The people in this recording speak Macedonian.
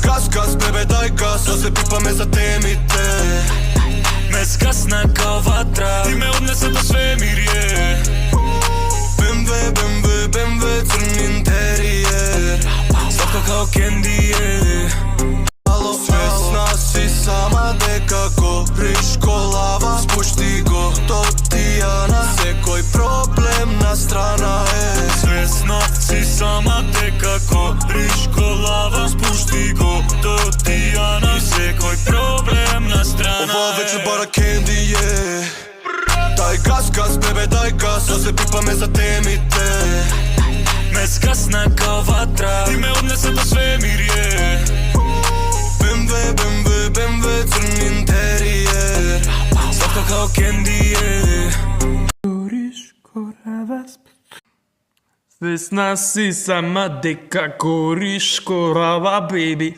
газ, бебе дај газ, да се пипаме за темите. Ме скасна као ватра, ти ме однесе до свемир, е. BMW, црн интериер, Сладко као кенди, е. Свесна си сама дека гориш колава, спушти го до Тијана, секој проблем на страна е. Свесна си сама дека гориш колава, спушти го до Тијана, секој проблем на страна е. Ова вечер бара кенди е. Дај газ, бебе дај газ, да се пипаме за темите. Ме скасна као ватра, ти ме однесе до свемир, е. BMW, црн интериер, Сладко као кенди, е. Гориш корава, свесна си сама дека гориш корава, беби.